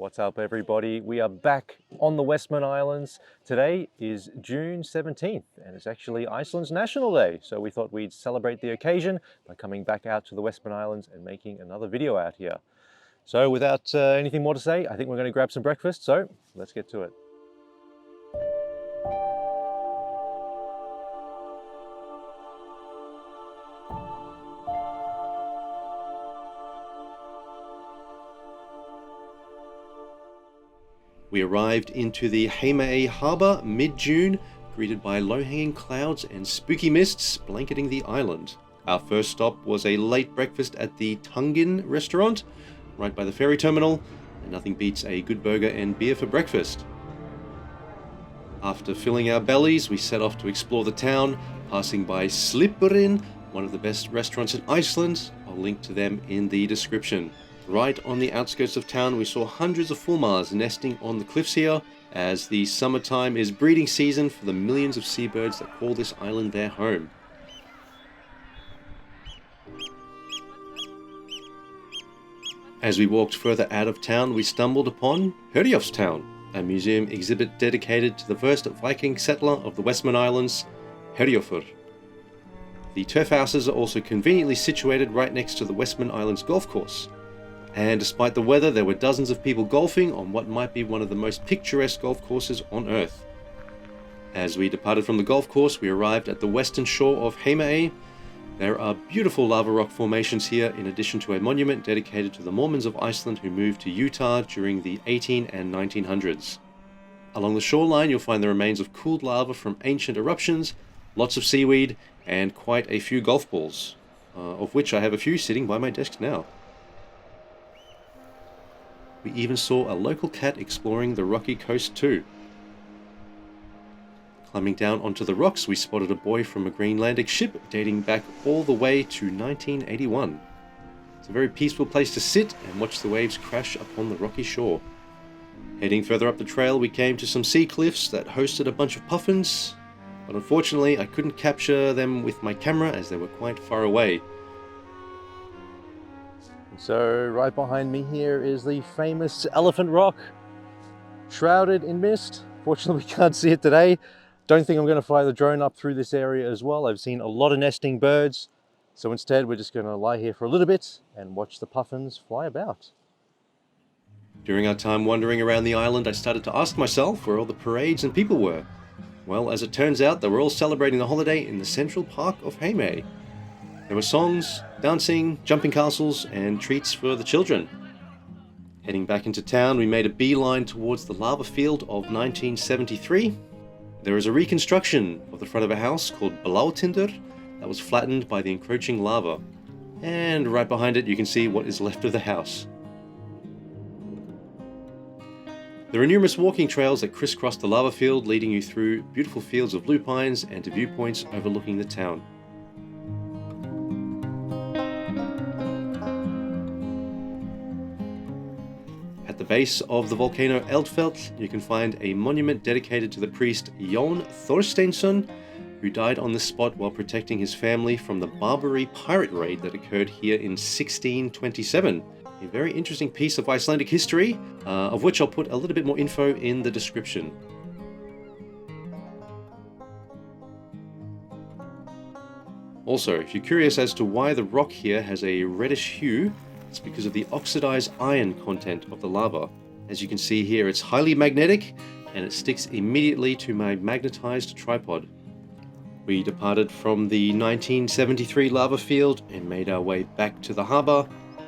What's up, everybody? We are back on the Westman Islands. Today is June 17th and it's actually Iceland's National Day. So we thought we'd celebrate the occasion by coming back out to the Westman Islands and making another video out here. So without anything more to say, I think we're going to grab some breakfast. So let's get to it. We arrived into the Heimaey harbour mid-June, greeted by low-hanging clouds and spooky mists blanketing the island. Our first stop was a late breakfast at the Tanginn restaurant, right by the ferry terminal, and nothing beats a good burger and beer for breakfast. After filling our bellies, we set off to explore the town, passing by Slipurinn, one of the best restaurants in Iceland. I'll link to them in the description. Right on the outskirts of town, we saw hundreds of fulmars nesting on the cliffs here, as the summertime is breeding season for the millions of seabirds that call this island their home. As we walked further out of town, we stumbled upon Herjólfstown, a museum exhibit dedicated to the first Viking settler of the Westman Islands, Herjólfur. The turf houses are also conveniently situated right next to the Westman Islands golf course. And despite the weather, there were dozens of people golfing on what might be one of the most picturesque golf courses on Earth. As we departed from the golf course, we arrived at the western shore of Heimaey. There are beautiful lava rock formations here, in addition to a monument dedicated to the Mormons of Iceland who moved to Utah during the 18 and 1900s. Along the shoreline, you'll find the remains of cooled lava from ancient eruptions, lots of seaweed, and quite a few golf balls, of which I have a few sitting by my desk now. We even saw a local cat exploring the rocky coast too. Climbing down onto the rocks, we spotted a buoy from a Greenlandic ship dating back all the way to 1981. It's a very peaceful place to sit and watch the waves crash upon the rocky shore. Heading further up the trail, we came to some sea cliffs that hosted a bunch of puffins, but unfortunately I couldn't capture them with my camera as they were quite far away. So right behind me here is the famous Elephant Rock, shrouded in mist. Fortunately, we can't see it today. Don't think I'm going to fly the drone up through this area as well. I've seen a lot of nesting birds. So instead, we're just going to lie here for a little bit and watch the puffins fly about. During our time wandering around the island, I started to ask myself where all the parades and people were. Well, as it turns out, they were all celebrating the holiday in the central park of Heimaey. There were songs, dancing, jumping castles, and treats for the children. Heading back into town, we made a beeline towards the lava field of 1973. There is a reconstruction of the front of a house called Blátindur that was flattened by the encroaching lava. And right behind it, you can see what is left of the house. There are numerous walking trails that crisscross the lava field, leading you through beautiful fields of lupines and to viewpoints overlooking the town. At the base of the volcano Eldfell, you can find a monument dedicated to the priest Jón Thorsteinsson, who died on this spot while protecting his family from the Barbary pirate raid that occurred here in 1627. A very interesting piece of Icelandic history, of which I'll put a little bit more info in the description. Also, if you're curious as to why the rock here has a reddish hue, it's because of the oxidized iron content of the lava. As you can see here, it's highly magnetic and it sticks immediately to my magnetized tripod. We departed from the 1973 lava field and made our way back to the harbor,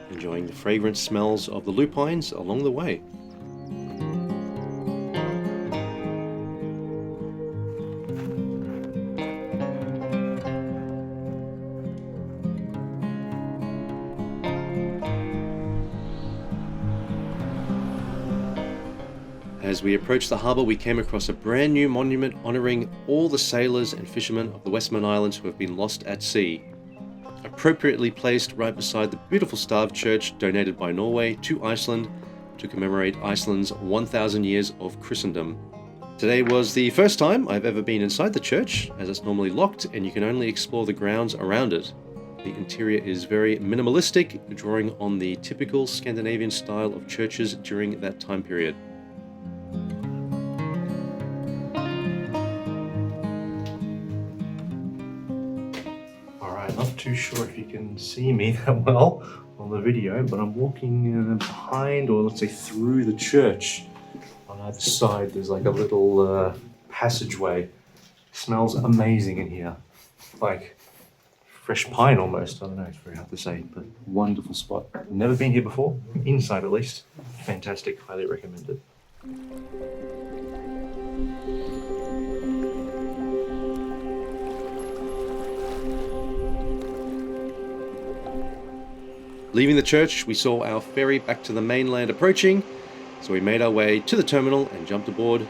enjoying the fragrant smells of the lupines along the way. As we approached the harbour, we came across a brand new monument honouring all the sailors and fishermen of the Westman Islands who have been lost at sea. Appropriately placed right beside the beautiful Stave Church donated by Norway to Iceland to commemorate Iceland's 1,000 years of Christendom. Today was the first time I've ever been inside the church, as it's normally locked and you can only explore the grounds around it. The interior is very minimalistic, drawing on the typical Scandinavian style of churches during that time period. Alright, not too sure if you can see me that well on the video, but I'm walking behind, or let's say through the church. On either side there's like a little passageway. Smells amazing in here. Like fresh pine almost. I don't know, it's very hard to say, but wonderful spot. Never been here before, inside at least. Fantastic, highly recommended. Leaving the church, we saw our ferry back to the mainland approaching, so we made our way to the terminal and jumped aboard.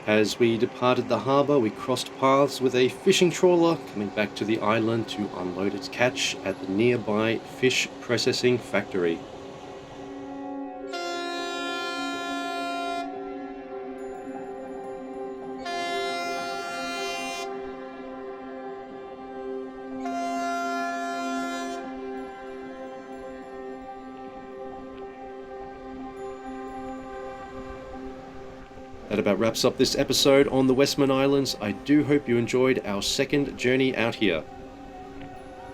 As we departed the harbour, we crossed paths with a fishing trawler coming back to the island to unload its catch at the nearby fish processing factory. That about wraps up this episode on the Westman Islands. I do hope you enjoyed our second journey out here.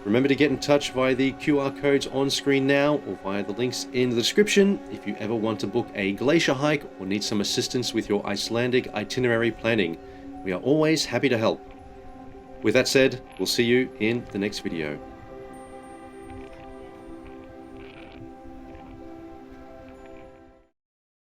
Remember to get in touch via the QR codes on screen now or via the links in the description if you ever want to book a glacier hike or need some assistance with your Icelandic itinerary planning. We are always happy to help. With that said, we'll see you in the next video.